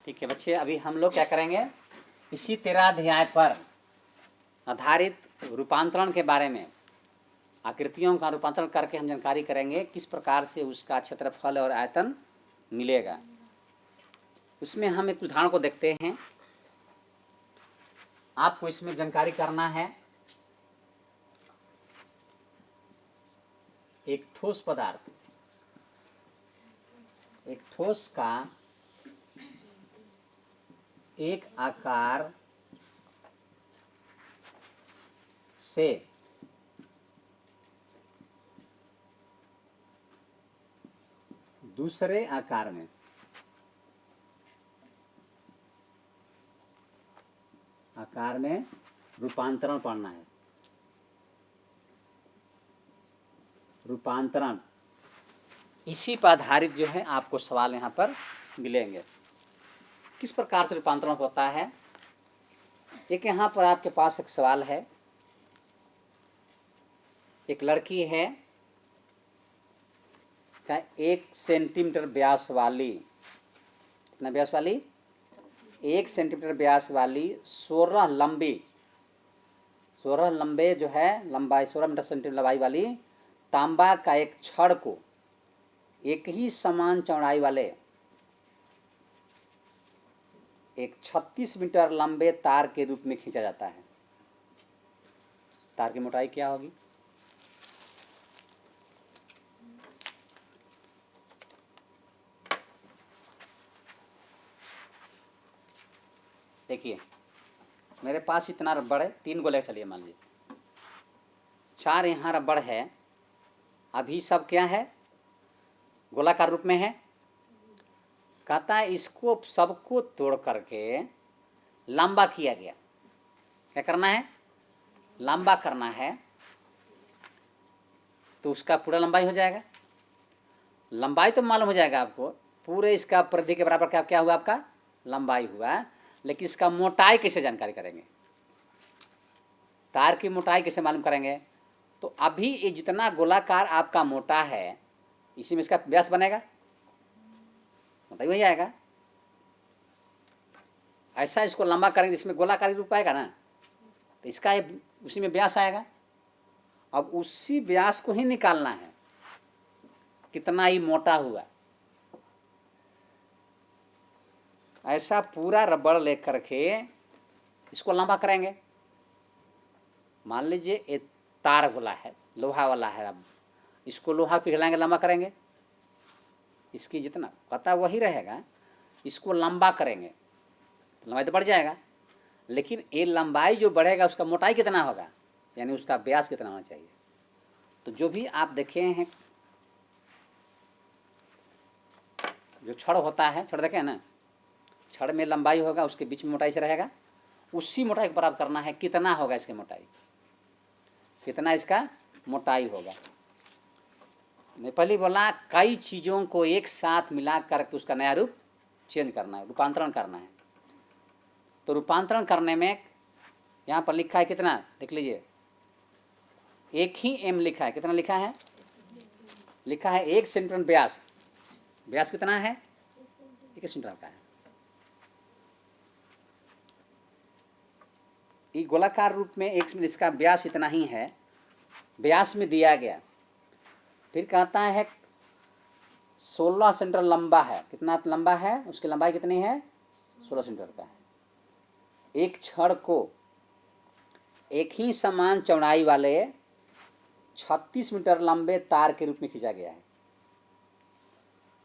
ठीक है बच्चे, अभी हम लोग क्या करेंगे, इसी 13 अध्याय पर आधारित रूपांतरण के बारे में, आकृतियों का रूपांतरण करके हम जानकारी करेंगे किस प्रकार से उसका क्षेत्रफल और आयतन मिलेगा। उसमें हम एक उदाहरण को देखते हैं। आपको इसमें जानकारी करना है, एक ठोस पदार्थ, एक ठोस का एक आकार से दूसरे आकार में रूपांतरण पढ़ना है। रूपांतरण, इसी पर आधारित जो है आपको सवाल यहाँ पर मिलेंगे। किस प्रकार से रूपांतरण होता है। एक यहाँ पर आपके पास एक सवाल है। एक लड़की है का 1 सेंटीमीटर व्यास वाली, कितना व्यास वाली, 1 सेंटीमीटर व्यास वाली 16 लंबे जो है लंबाई 16 मीटर सेंटीमीटर लंबाई वाली तांबा का एक छड़ को एक ही समान चौड़ाई वाले एक 36 मीटर लंबे तार के रूप में खींचा जाता है। तार की मोटाई क्या होगी। देखिए मेरे पास इतना रबड़ है, 3 गोले चलिए मान लीजिए, 4 यहाँ रबड़ है। अभी सब क्या है, गोलाकार रूप में है। कहता है इसको सबको तोड़ करके लंबा किया गया। क्या करना है, लंबा करना है, तो उसका पूरा लंबाई हो जाएगा। लंबाई तो मालूम हो जाएगा आपको, पूरे इसका परिधि के बराबर क्या क्या हुआ, आपका लंबाई हुआ। लेकिन इसका मोटाई कैसे जानकारी करेंगे, तार की मोटाई कैसे मालूम करेंगे। तो अभी ये जितना गोलाकार आपका मोटा है, इसी में इसका व्यास बनेगा, मोटाई हो जाएगा। ऐसा इसको लंबा करेंगे, इसमें गोलाकार रूप आएगा ना, तो इसका उसी में व्यास आएगा। अब उसी व्यास को ही निकालना है, कितना ही मोटा हुआ। ऐसा पूरा रबड़ लेकर के इसको लंबा करेंगे। मान लीजिए एक तार वाला है, लोहा वाला है, अब इसको लोहा पिघलाएंगे, लंबा करेंगे। इसकी जितना पता वही रहेगा, इसको लंबा करेंगे तो लंबाई तो बढ़ जाएगा। लेकिन ये लंबाई जो बढ़ेगा उसका मोटाई कितना होगा, यानी उसका व्यास कितना होना चाहिए। तो जो भी आप देखे हैं, जो छड़ होता है, छड़ देखे ना, छड़ में लंबाई होगा, उसके बीच में मोटाई से रहेगा। उसी मोटाई को प्राप्त करना है, कितना होगा इसकी मोटाई, कितना इसका मोटाई होगा। मैं पहले बोला कई चीज़ों को एक साथ मिला करके उसका नया रूप चेंज करना है, रूपांतरण करना है। तो रूपांतरण करने में यहाँ पर लिखा है कितना, देख लीजिए, एक ही एम लिखा है। कितना लिखा है, लिखा है 1 सेंटीमीटर व्यास। व्यास कितना है, 1 सेंटीमीटर का है। ये गोलाकार रूप में एक इसका व्यास इतना ही है, व्यास में दिया गया। फिर कहता है 16 सेंटीमीटर लंबा है। कितना लंबा है, उसकी लंबाई कितनी है, 16 सेंटीमीटर का है। एक छड़ को एक ही समान चौड़ाई वाले 36 मीटर लंबे तार के रूप में खींचा गया है।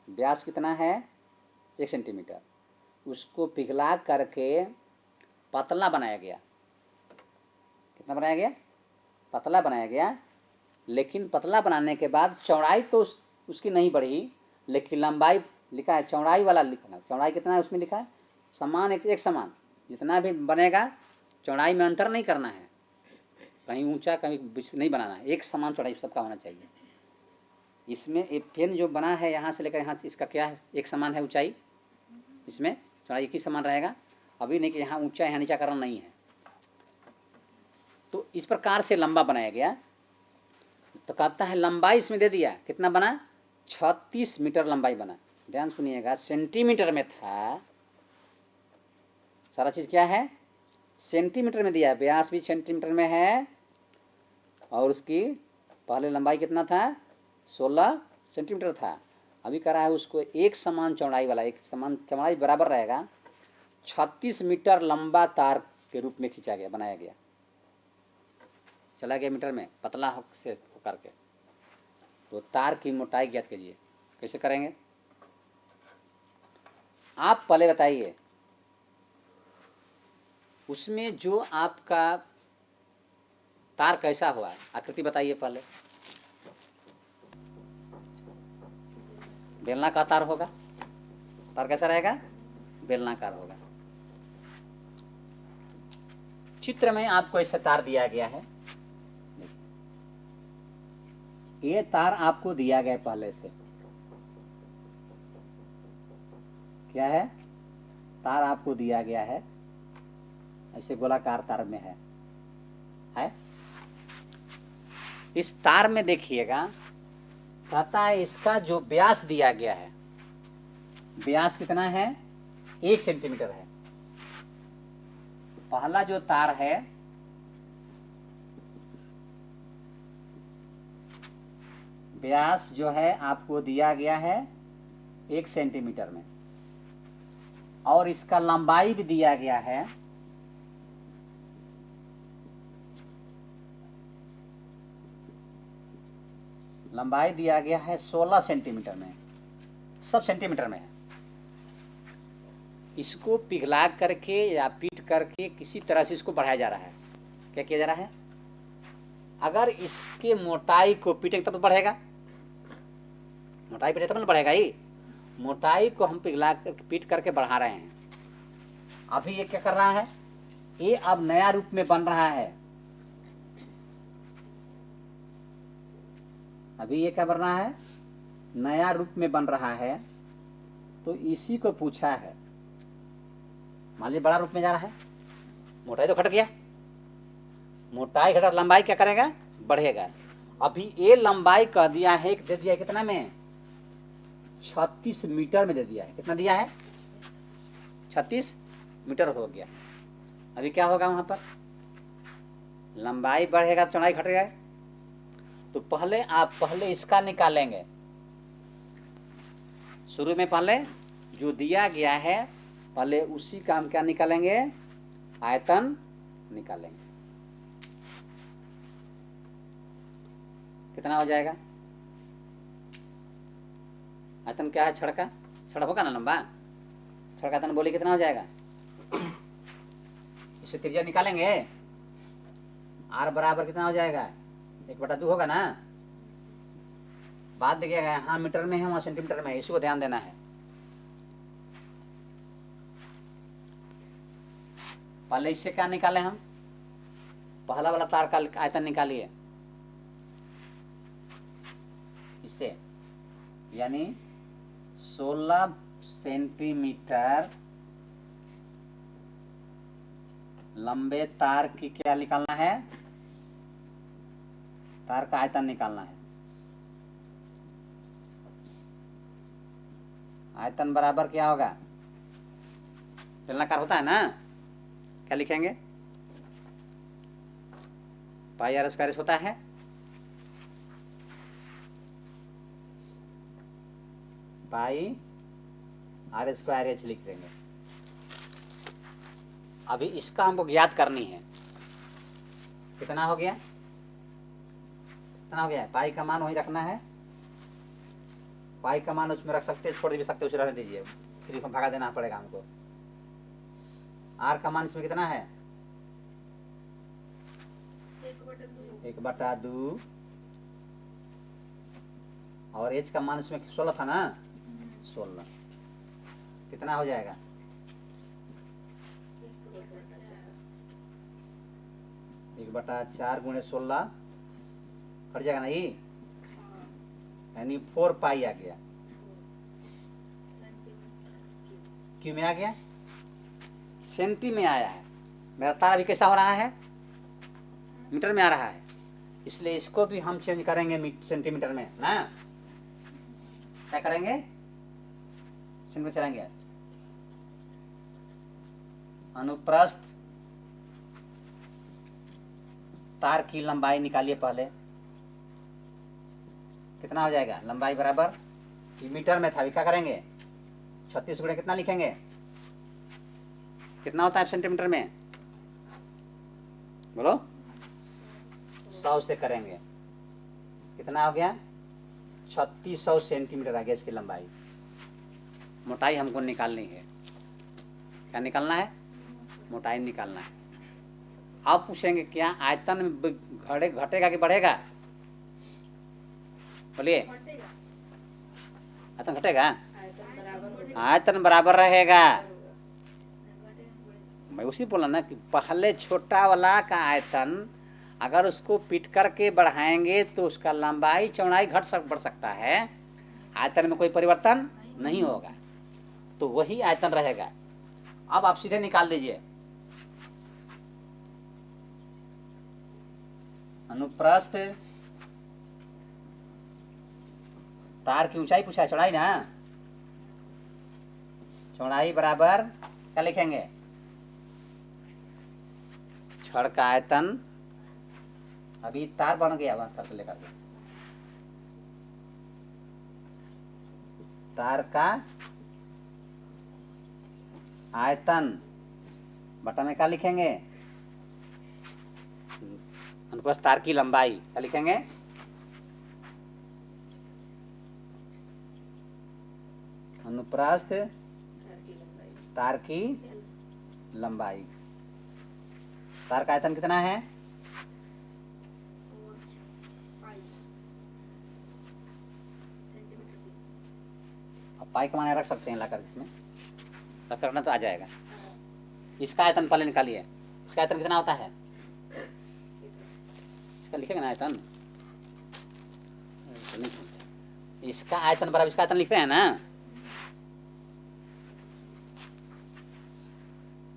व्यास कितना है, 1 सेंटीमीटर। उसको पिघला करके पतला बनाया गया। कितना बनाया गया, पतला बनाया गया। लेकिन पतला बनाने के बाद चौड़ाई तो उसकी नहीं बढ़ी, लेकिन लंबाई लिखा है, चौड़ाई वाला लिखना, चौड़ाई कितना है उसमें लिखा है, समान एक समान। जितना भी बनेगा चौड़ाई में अंतर नहीं करना है, कहीं ऊंचा कहीं नहीं बनाना है, एक समान चौड़ाई सबका होना चाहिए। इसमें एक पेन जो बना है यहाँ से लेकर यहाँ, इसका क्या है, एक समान है ऊंचाई, इसमें चौड़ाई एक ही समान रहेगा। अभी नहीं कि यहाँ ऊंचा यहाँ नीचा करना नहीं है। तो इस प्रकार से लंबा बनाया गया। तो कहता है लंबाई इसमें दे दिया, कितना बना, 36 मीटर लंबाई बना। ध्यान सुनिएगा, सेंटीमीटर में था सारा चीज़ क्या है, सेंटीमीटर में दिया है। व्यास भी सेंटीमीटर में है और उसकी पहले लंबाई कितना था, 16 सेंटीमीटर था। अभी कह रहा है उसको एक समान चौड़ाई वाला, एक समान चौड़ाई बराबर रहेगा 36 मीटर लंबा तार के रूप में खींचा गया, बनाया गया, चला गया मीटर में, पतला से होकर के। तो तार की मोटाई ज्ञात कीजिए। कैसे करेंगे आप पहले बताइए। उसमें जो आपका तार कैसा हुआ, आकृति बताइए पहले। बेलनाकार तार होगा, तार कैसा रहेगा, बेलनाकार होगा। चित्र में आपको ऐसा तार दिया गया है, ये तार आपको दिया गया पहले से, क्या है, तार आपको दिया गया है, ऐसे गोलाकार तार में है। इस तार में देखिएगा, कहता है इसका जो व्यास दिया गया है, व्यास कितना है, 1 सेंटीमीटर है। पहला जो तार है व्यास जो है आपको दिया गया है 1 सेंटीमीटर में, और इसका लंबाई भी दिया गया है लंबाई दिया गया है 16 सेंटीमीटर में, सब सेंटीमीटर में है। इसको पिघला करके या पीट करके किसी तरह से इसको बढ़ाया जा रहा है। क्या किया जा रहा है, अगर इसके मोटाई को पीटेंगे तब तो बढ़ेगा, मोटाई पीटे तब ना बढ़ेगा ही। मोटाई को हम पिघला कर पीट करके बढ़ा रहे हैं। अभी ये क्या कर रहा है, ये अब नया रूप में बन रहा है। अभी ये क्या बन रहा है, नया रूप में बन रहा है। तो इसी को पूछा है, मान लीजिए बड़ा रूप में जा रहा है, मोटाई तो घट गया, मोटाई घटा, लंबाई क्या करेगा, बढ़ेगा। अभी ये लंबाई कह दिया है, दे दिया है कितना में, 36 मीटर में दे दिया है। कितना दिया है, 36 मीटर हो गया। अभी क्या होगा वहां पर, लंबाई बढ़ेगा तो चौड़ाई घटेगा। तो पहले आप इसका निकालेंगे। शुरू में पहले जो दिया गया है, पहले उसी का हम क्या निकालेंगे, आयतन निकालेंगे। कितना हो जाएगा, आयतन क्या है, छड़ का, छड़ होगा ना लंबा, छड़ का आयतन बोले कितना हो जाएगा। इससे त्रिज्या निकालेंगे, आर बराबर कितना हो जाएगा, 1/2 होगा ना। बात देखिएगा, हाँ मीटर में है, वहां सेंटीमीटर में है, इसी को ध्यान देना है। पहले इससे क्या निकाले हम, पहला वाला तार का आयतन निकालिए इससे, यानी 16 सेंटीमीटर लंबे तार की क्या निकालना है, तार का आयतन निकालना है। आयतन बराबर क्या होगा, बेलनाकार होता है ना, क्या लिखेंगे, पाई आर स्क्वायर होता है, पाई आर स्क्वायर एच लिख देंगे। अभी इसका हमको ज्ञात करनी है, कितना हो गया, कितना हो गया, पाई का मान वही रखना है, पाई का मान उसमें रख सकते, छोड़ भी सकते, उसे रहने दीजिए, फिर भगा देना पड़ेगा हमको। आर का मान इसमें कितना है, 1/2, और एच का मान इसमें 16 था ना, 16, कितना हो जाएगा, 1/4 गुणे 16 कट जाएगा ना, ये यानी 4 पाई आ गया, क्यों में आ गया, सेंटी में आया है। मेरा तार अभी कैसा हो रहा है, मीटर में आ रहा है, इसलिए इसको भी हम चेंज करेंगे सेंटीमीटर में ना। क्या करेंगे, सेंटीमीटर चलेंगे, अनुप्रस्थ तार की लंबाई निकालिए पहले। कितना हो जाएगा? लंबाई बराबर, ये मीटर में था, अभी क्या करेंगे? 36 गुणे कितना लिखेंगे? कितना होता है सेंटीमीटर में? बोलो। 100 से करेंगे। कितना हो गया? 3600 सेंटीमीटर आ गया इसकी लंबाई। मोटाई हमको निकालनी है। क्या निकालना है? मोटाई निकालना है। आप पूछेंगे क्या आयतन घटेगा कि बढ़ेगा? बोलिए। आयतन घटेगा? आयतन बराबर रहेगा। मैं उसी बोला ना कि पहले छोटा वाला का आयतन अगर उसको पीट करके बढ़ाएंगे तो उसका लंबाई चौड़ाई बढ़ सकता है, आयतन में कोई परिवर्तन नहीं होगा, तो वही आयतन रहेगा। अब आप सीधे निकाल दीजिए। अनुप्रस्थ तार की ऊंचाई पूछा है, चौड़ाई ना? चौड़ाई बराबर क्या लिखेंगे? छड़ का आयतन, अभी तार बन गया वहां सर से लेकर के, तार का आयतन बटा में क्या लिखेंगे? अनुप्रस्थ तार की लंबाई क्या लिखेंगे? अनुप्रस्थ तार की लंबाई। तार का आयतन कितना है? अब पाई का मान रख सकते हैं लाकर, इसमें रख करना तो आ जाएगा। इसका आयतन पहले निकालिए। इसका आयतन कितना होता है? इसका लिखेगा ना आयतन, इसका आयतन बराबर इसका आयतन लिखते हैं ना।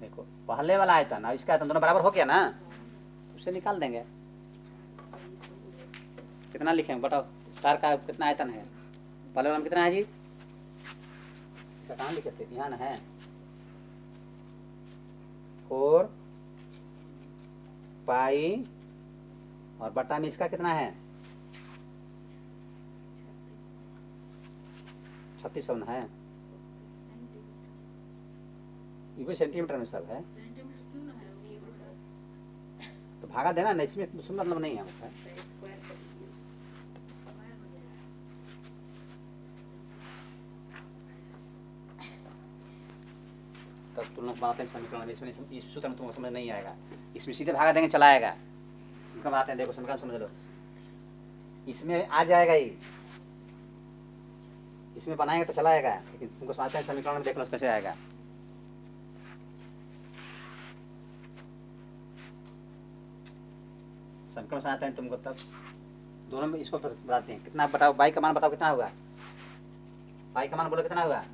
देखो पहले वाला आयतन और इसका आयतन दोनों बराबर हो गया ना, उसे निकाल देंगे। कितना लिखेंगे बताओ? तार का कितना आयतन है? पहले वाला में कितना है जी? इसका कहाँ लिखे थे? यहाँ ना है 4 पाई और बटा में इसका कितना है? 3600 है। ये भी सेंटीमीटर में सब है, तो भागा देना ना, इसमें मतलब नहीं है होता। तब तुम लोग बनाते हैं समीकरण, इसमें इस सूत्र में तुमको समझ नहीं आएगा, इसमें सीधे भागा देंगे चला आएगा। समीकरण बनाते हैं, देखो समीकरण समझ लो, इसमें आ जाएगा ही, इसमें बनाएंगे तो चला आएगा, लेकिन तुमको समझते हैं समीकरण में, देख लो कैसे आएगा। समीकरण से आते हैं तुमको, तब दोनों में इसको बताते हैं। कितना बताओ? बाई का मान बताओ कितना होगा? बाई का मान बोलो कितना होगा?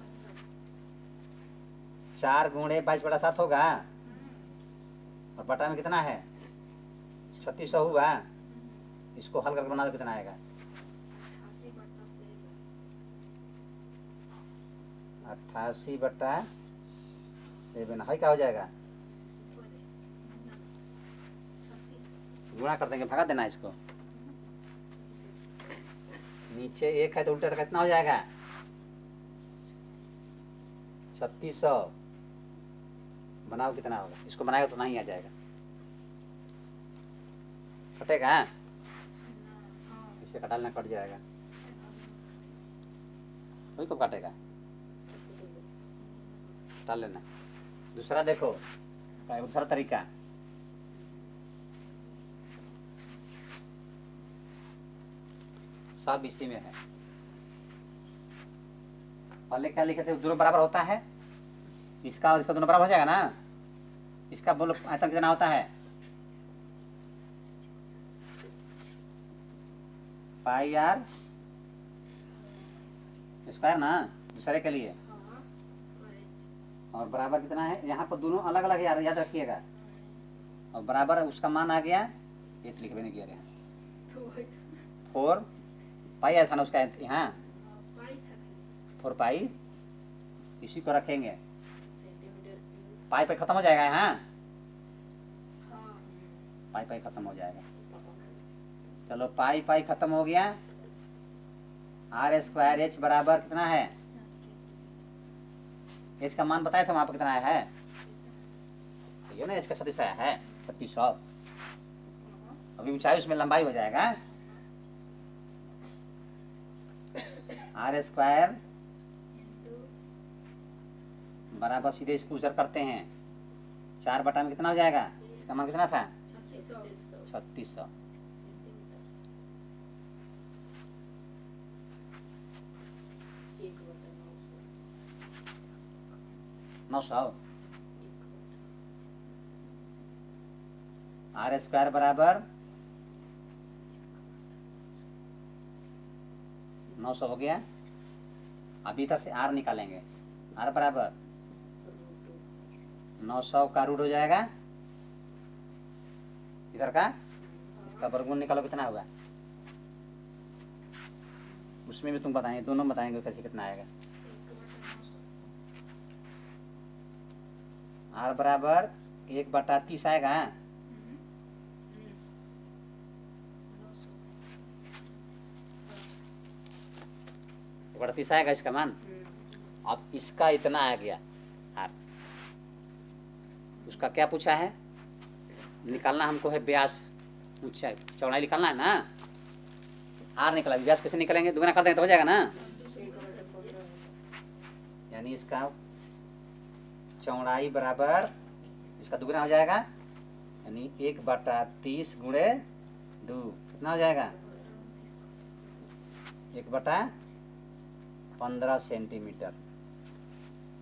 4 गुणे 22/7 होगा, और बटा में कितना है? 3600 हुआ। इसको हल करके बना दो, कितना आएगा? 88/7 है, क्या हो जाएगा? गुणा कर देंगे, भगा देना इसको। नीचे 1 है तो उल्टा कितना हो जाएगा? 3600 बनाओ कितना होगा? इसको बनाएगा तो नहीं आ जाएगा, कटेगा। इसे कटा लेना, कट जाएगा। वही कब काटेगा? कटा लेना। दूसरा देखो, दूसरा तरीका, सब इसी में है। पहले क्या लिखे थे? दोनों बराबर होता है, इसका और इसका दोनों बराबर हो जाएगा ना। इसका बोलो आयतन कितना होता है? पाई आर स्क्वायर ना, दूसरे के लिए, और बराबर कितना है? यहाँ पर दोनों अलग अलग याद रखिएगा, और बराबर उसका मान आ गया, ये लिख भी नहीं किया 4 पाई आया था ना उसका, यहाँ 4 पाई, इसी को रखेंगे पाई पाई खत्म हो जाएगा। हाँ, पाई पाई खत्म हो जाएगा। चलो पाई पाई खत्म हो गया। आर स्क्वायर एच बराबर कितना है? एच का मान बताए थे वहां पर कितना आया है? ये ना एच का सदिश आया है 3600। अभी ऊंचाई उसमें लंबाई हो जाएगा। आर स्क्वायर बराबर सीधे इसको उजर करते हैं 4 बटा में कितना हो जाएगा? इसका मान कितना था? 3600। 900। आर स्क्वायर बराबर 900 हो गया। अभी इधर से आर निकालेंगे। आर बराबर 900 का रूट हो जाएगा इधर का, इसका वर्गमूल निकालो कितना होगा। उसमें भी तुम बताएंगे, दोनों बताएंगे कैसे कितना आएगा। आर बराबर 1/30 आएगा। 1/30 आएगा इसका मान। अब इसका इतना आ गया आर। उसका क्या पूछा है? निकालना हमको है व्यास, ऊंचाई चौड़ाई निकालना है ना। आर निकला, व्यास कैसे निकलेंगे? दुगना कर देंगे तो हो जाएगा ना। यानी इसका चौड़ाई बराबर इसका दुगना हो जाएगा, यानी 1/30 गुणे 2 कितना हो जाएगा? 1/15 सेंटीमीटर।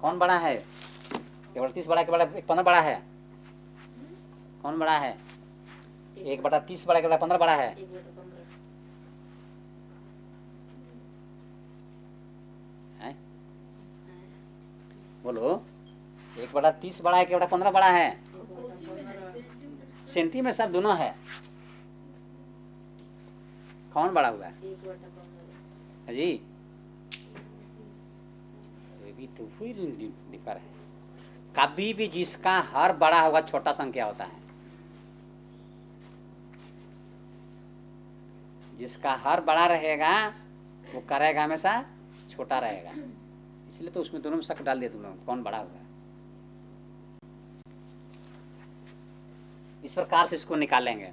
कौन बड़ा है? 1/30 बड़ा के बड़ा 15 बड़ा है? कौन बड़ा है? 1/30 बड़ा के बड़ा 15 बड़ा है? बोलो, 1/30 बड़ा है कि 1/15 बड़ा है? सेंटी में सब दोनों है। कौन बड़ा हुआ है जी? ये भी तो हुई डिफर है। कभी भी जिसका हर बड़ा होगा छोटा संख्या होता है। जिसका हर बड़ा रहेगा वो करेगा हमेशा छोटा रहेगा। इसलिए तो उसमें दोनों में शक डाल दिया तुम लोग, कौन बड़ा होगा। इस प्रकार से इसको निकालेंगे।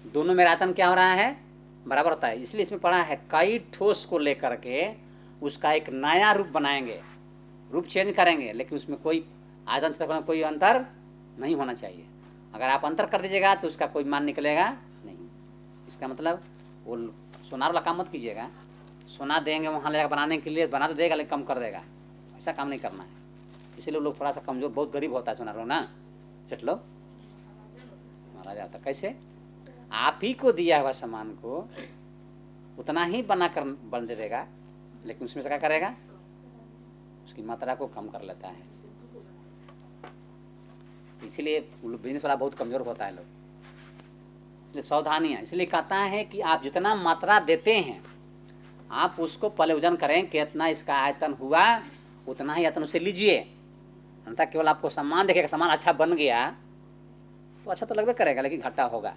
दोनों में आयतन क्या हो रहा है? बराबर होता है। इसलिए इसमें पढ़ा है कई ठोस को लेकर के उसका एक नया रूप बनाएंगे, रूप चेंज करेंगे, लेकिन उसमें कोई आयतन क्षेत्रफल में कोई अंतर नहीं होना चाहिए। अगर आप अंतर कर दीजिएगा तो उसका कोई मान निकलेगा नहीं। इसका मतलब वो सोनार वाला काम मत कीजिएगा। सोना देंगे वहाँ ले जाकर बनाने के लिए, बना तो देगा लेकिन कम कर देगा, ऐसा काम नहीं करना है। इसीलिए लोग थोड़ा सा कमजोर, बहुत गरीब होता है सोनार वाला ना, चट लो मारा जाता। कैसे? आप ही को दिया हुआ सामान को उतना ही बना कर बन दे देगा, लेकिन उसमें से क्या करेगा? उसकी मात्रा को कम कर लेता है। इसीलिए बिजनेस वाला बहुत कमजोर होता है लोग। इसलिए सावधानी है। इसलिए कहता है कि आप जितना मात्रा देते हैं आप उसको पहले वजन करें कि इतना इसका आयतन हुआ, उतना ही आयतन उसे लीजिए। अन्यथा केवल आपको सामान देखेगा, सामान अच्छा बन गया तो अच्छा तो लगभग करेगा लेकिन घाटा होगा।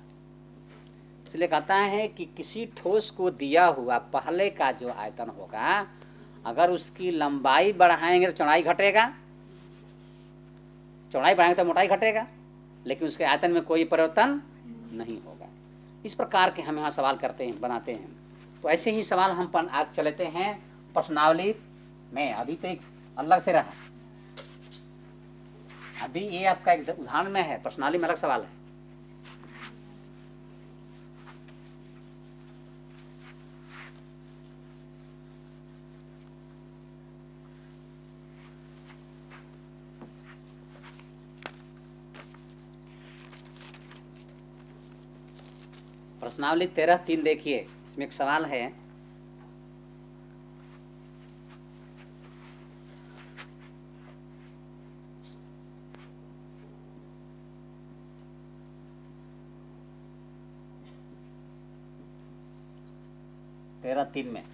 इसलिए कहता है कि किसी ठोस को दिया हुआ पहले का जो आयतन होगा, अगर उसकी लंबाई बढ़ाएंगे तो चौड़ाई घटेगा, चौड़ाई बढ़ाएंगे तो मोटाई घटेगा, लेकिन उसके आयतन में कोई परिवर्तन नहीं होगा। इस प्रकार के हम यहाँ सवाल करते हैं, बनाते हैं। तो ऐसे ही सवाल हम आगे चलते हैं प्रश्नावली में। अभी तो एक अलग से रहा, अभी ये आपका एक उदाहरण में है, प्रश्नावली में अलग सवाल है। प्रश्नावली 13(3) देखिए, इसमें एक सवाल है। तेरह तीन में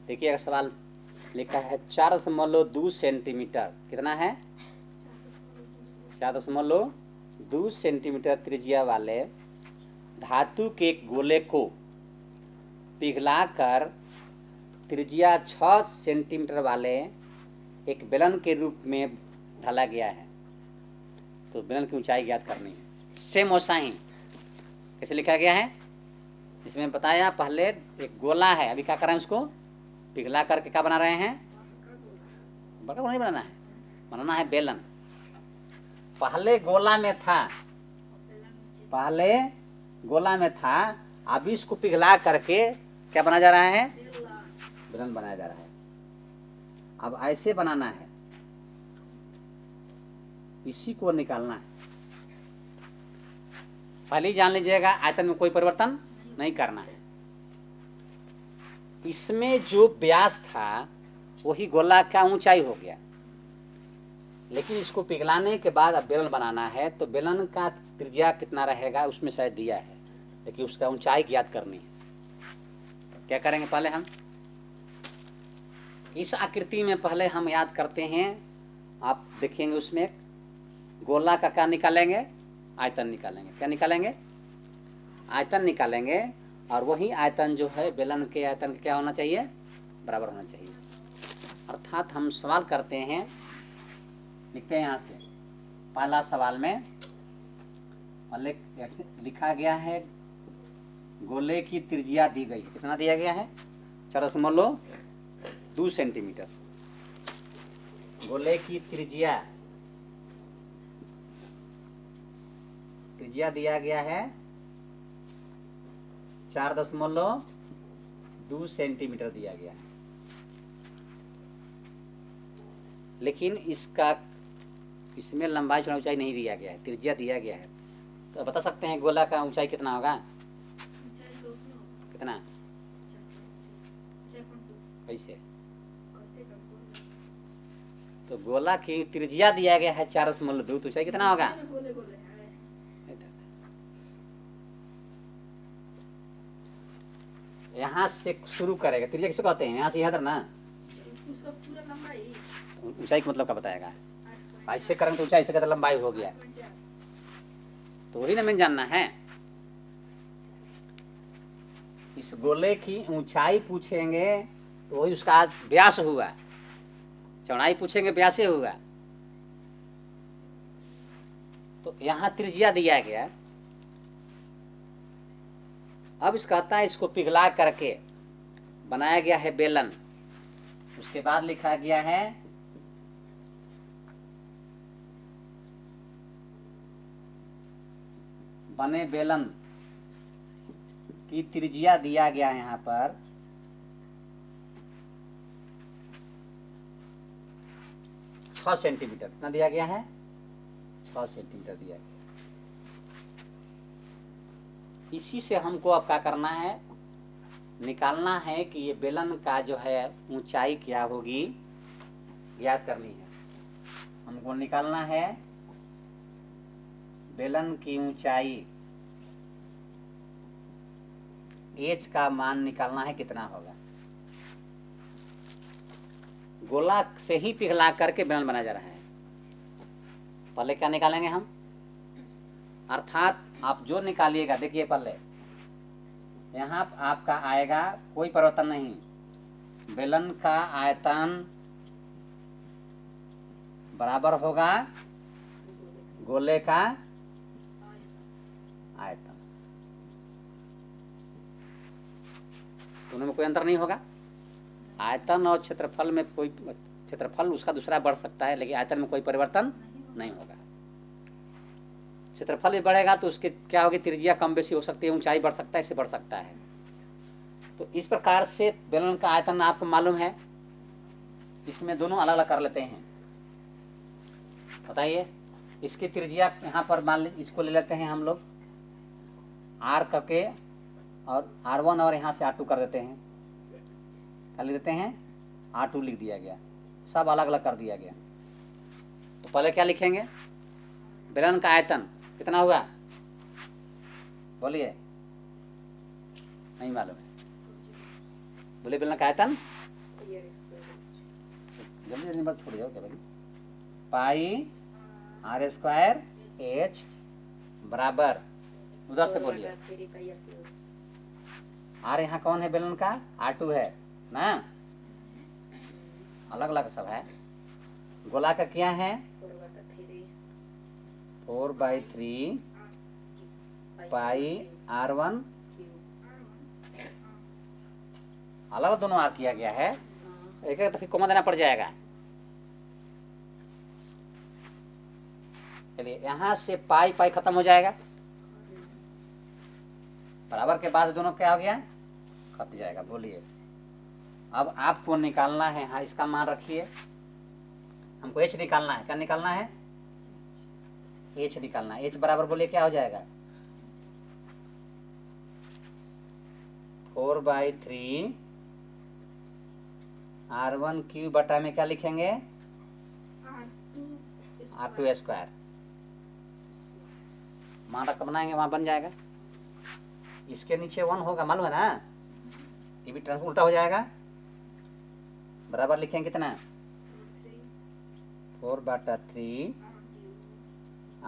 देखिएगा सवाल। लिखा है 4.2 सेंटीमीटर। कितना है? 4.2 सेंटीमीटर त्रिज्या वाले धातु के एक गोले को पिघलाकर त्रिज्या 6 सेंटीमीटर वाले एक बेलन के रूप में ढाला गया है। तो बेलन की ऊंचाई ज्ञात करनी है। सेम वैसा ही कैसे लिखा गया है? इसमें बताया पहले एक गोला है, अभी क्या कर रहे हैं? उसको पिघला करके क्या बना रहे हैं? बड़ा गोला नहीं बनाना है, बनाना है बेलन। पहले गोला में था, अभी इसको पिघला करके क्या बना जा रहा है? बेलन बनाया जा रहा है। अब ऐसे बनाना है, इसी को निकालना है। पहले ही जान लीजिएगा, आयतन में कोई परिवर्तन नहीं करना है। इसमें जो व्यास था वही गोला का ऊंचाई हो गया, लेकिन इसको पिघलाने के बाद अब बेलन बनाना है। तो बेलन का त्रिज्या कितना रहेगा उसमें शायद दिया है, लेकिन उसका ऊंचाई ज्ञात करनी है। क्या करेंगे? पहले हम इस आकृति में पहले हम याद करते हैं। आप देखेंगे उसमें गोला का क्या निकालेंगे? आयतन निकालेंगे। क्या निकालेंगे? आयतन निकालेंगे। और वही आयतन जो है बेलन के आयतन के क्या होना चाहिए? बराबर होना चाहिए। अर्थात हम सवाल करते हैं, लिखते हैं यहाँ से। पहला सवाल में लिखा गया है गोले की त्रिज्या दी गई है। कितना दिया गया है? 4.2 सेंटीमीटर। गोले की त्रिज्या दिया गया है 4.2 सेंटीमीटर दिया गया है। लेकिन इसमें लंबाई चौड़ाई ऊंचाई नहीं दिया गया है, त्रिज्या दिया गया है। तो बता सकते हैं गोला का ऊंचाई कितना होगा? कितना? कैसे? तो गोला की त्रिज्या दिया गया है 4.2, तो ऊंचाई कितना होगा? यहाँ से शुरू करेगा। त्रिज्या किसे कहते हैं? यहाँ से यहाँ ना, उसका पूरा लंबाई ऊंचाई का मतलब क्या बताएगा? ऐसे करेंगे तो ऊंचाई से कहते लंबाई हो गया, तो वही ना मैंने जानना है। इस गोले की ऊंचाई पूछेंगे तो वही उसका व्यास हुआ, चौड़ाई पूछेंगे व्यास हुआ। तो यहाँ त्रिज्या दिया गया। अब इस कहता है इसको पिघला करके बनाया गया है बेलन। उसके बाद लिखा गया है बने बेलन की त्रिज्या दिया गया है यहाँ पर 6 सेंटीमीटर। कितना दिया गया है? 6 सेंटीमीटर दिया गया। इसी से हमको अब क्या करना है? निकालना है कि ये बेलन का जो है ऊंचाई क्या होगी, ज्ञात करनी है। हमको निकालना है बेलन की ऊंचाई, एच का मान निकालना है, कितना होगा। गोला से ही पिघला करके बेलन बनाया जा रहा है। पहले क्या निकालेंगे हम? अर्थात आप जो निकालिएगा, देखिए पहले यहाँ आपका आएगा कोई परिवर्तन नहीं, बेलन का आयतन बराबर होगा गोले का आयतन। दोनों में कोई अंतर नहीं होगा। आयतन और क्षेत्रफल में कोई, क्षेत्रफल उसका दूसरा बढ़ सकता है, लेकिन आयतन में कोई परिवर्तन नहीं होगा। क्षेत्रफल भी बढ़ेगा तो उसके क्या होगी? त्रिज्या कम बेसी हो सकती है, ऊंचाई बढ़ सकता है, इससे बढ़ सकता है। तो इस प्रकार से बेलन का आयतन आपको मालूम है। इसमें दोनों अलग अलग कर लेते हैं। बताइए, इसकी त्रिज्या यहाँ पर मान लीजिए, इसको ले लेते हैं हम लोग आर करके, और R1 और यहाँ से R2 कर देते हैं। क्या लिख देते हैं? R2 लिख दिया गया, सब अलग अलग कर दिया गया। तो पहले क्या लिखेंगे? बेलन का आयतन कितना हुआ? बोलिए, नहीं मालूम है? बोले बेलन का आयतन जल्दी जल्दी मत छोड़ जाओ क्या भाई। पाई आर स्क्वायर एच बराबर, उधर से बोलिए। आर यहाँ कौन है बेलन का, R2 है ना, अलग अलग सब है। गोला का क्या है 4/3 पाई R1, अलग अलग दोनों आर किया गया है, एक एक तो फिर कॉमन देना पड़ जाएगा। चलिए यहाँ से पाई पाई खत्म हो जाएगा, बराबर के बाद दोनों क्या हो गया, कट जाएगा। बोलिए अब आपको निकालना है, हाँ इसका मान रखिए, हमको एच निकालना है। क्या निकालना है, एच निकालना है। एच बराबर बोलिए क्या हो जाएगा 4/3 R1 क्यूब बटा में क्या लिखेंगे R2 स्क्वायर। मान रख बनाएंगे वहां बन जाएगा। इसके नीचे 1 होगा मालूम है ना, ये भी ट्रांसफर उल्टा हो जाएगा। बराबर लिखेंगे कितना 4/3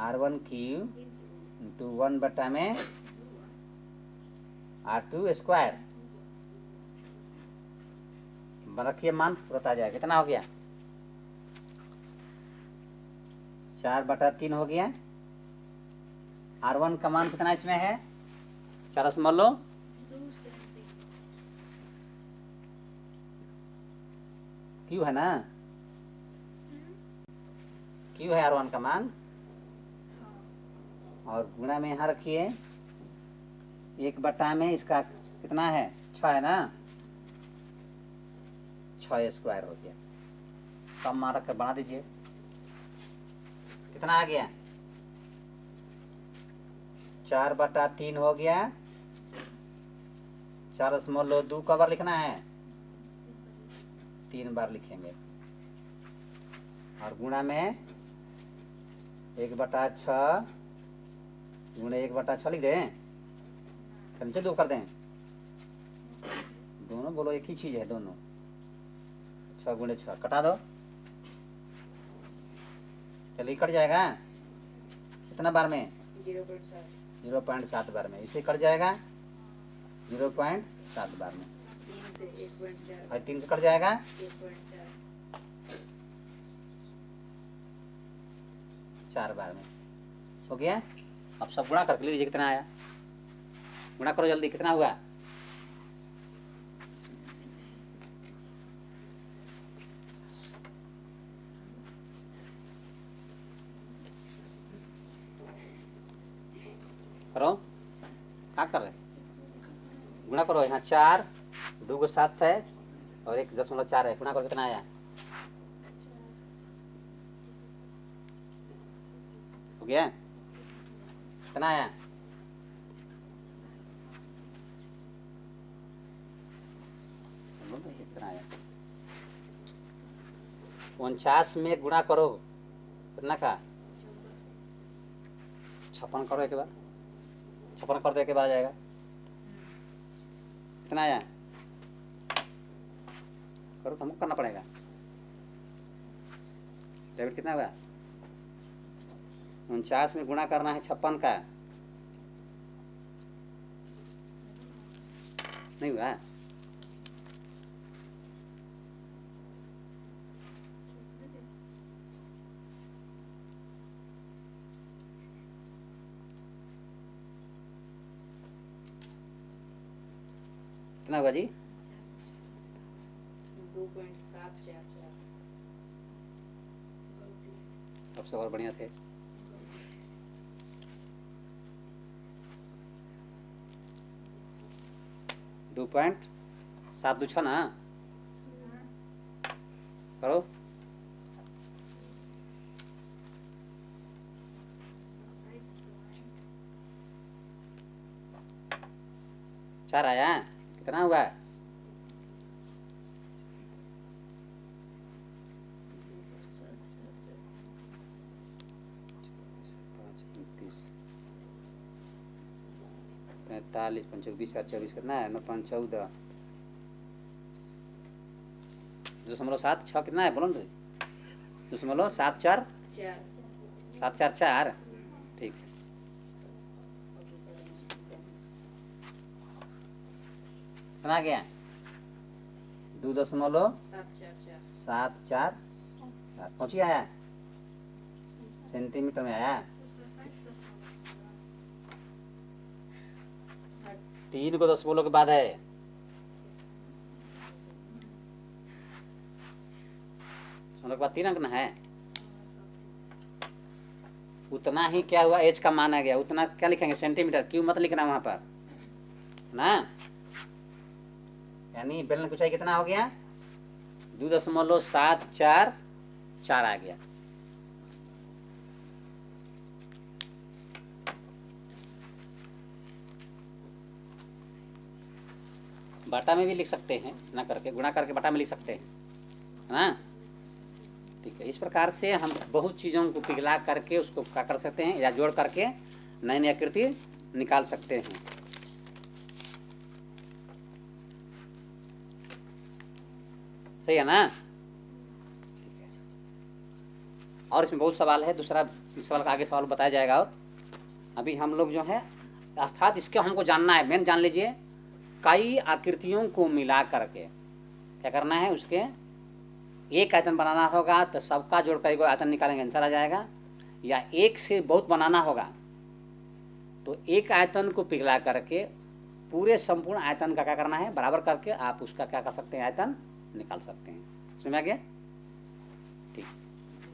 R1 क्यूब इंटू 1 बटा में R2 स्क्वायर। रखिए मान तुरंत आ जाएगा। कितना हो गया 4/3 हो गया। R1 का मान कितना इसमें है 4 क्यू है ना, क्यू है R1 का मान। और गुणा में यहाँ रखिए 1 बटा में इसका कितना है 6 है ना, 6 स्क्वायर हो गया। सब मान रख कर बना दीजिए। कितना आ गया 4/3 हो गया। 4.2 का बार लिखना है 3 बार लिखेंगे। और गुणा में 1/6 गुणे 1/6 लिख दें, नीचे 2 कर दें। दोनों बोलो एक ही चीज है दोनों। 6 गुणे 6 कटा दो, चलिए कट जाएगा कितना बार में 0.7 बार में। इसे कट जाएगा 0.7 बार में। 3 से कट जाएगा 4 बार में। हो गया। अब सब गुणा करके लीजिए कितना आया, गुणा करो जल्दी। कितना हुआ करो, क्या कर रहे गुणा करो। यहाँ 4 2 को 7 है और 1.4 है। गुणा करो कितना आया, हो गया। कितना आया कितना आया 49 में गुणा करो कितना का 56 करो एक बार, 56 कर दो एक बार आ जाएगा। कितना आया करो, हमको करना पड़ेगा। डेबिट कितना हुआ 49 में गुणा करना है 56 का, नहीं हुआ। कितना हुआ जी 2.744। सबसे और बढ़िया से 2.726 ना करो। चार आया, कितना हुआ पैंतालीस 5 20 24 कितना है 9 5 14 2.76 कितना है बोलो ना? 2.74 4 744। ठीक है। कितना गया? 2.744 7 4 पहुंची आया सेंटीमीटर में आया। 3 को 10 बोलो के बाद है। के बाद 3 अंक ना है। उतना ही क्या हुआ, एच का मान आ गया। उतना क्या लिखेंगे? सेंटीमीटर। क्यों मत लिखना वहां पर ना। यानी बेलन ऊंचाई कितना हो गया? 2.744 आ गया। बाटा में भी लिख सकते हैं ना, करके गुणा करके बाटा में लिख सकते हैं, है ना। ठीक है। इस प्रकार से हम बहुत चीज़ों को पिघला करके उसको क्या कर सकते हैं, या जोड़ करके नई नई आकृति निकाल सकते हैं। सही है ना। ठीक है। और इसमें बहुत सवाल है। दूसरा इस सवाल का आगे सवाल बताया जाएगा। और अभी हम लोग जो है, अर्थात इसके हमको जानना है, मेन जान लीजिए, कई आकृतियों को मिला करके क्या करना है, उसके एक आयतन बनाना होगा तो सबका जोड़ कर आयतन निकालेंगे, आंसर आ जाएगा। या एक से बहुत बनाना होगा तो एक आयतन को पिघला करके पूरे संपूर्ण आयतन का क्या करना है, बराबर करके आप उसका क्या कर सकते हैं, आयतन निकाल सकते हैं। समझ आ गया? ठीक।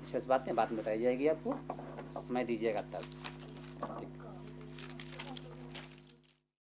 विशेष बातें बाद में बताई जाएगी आपको, समय दीजिएगा तब। ठीक।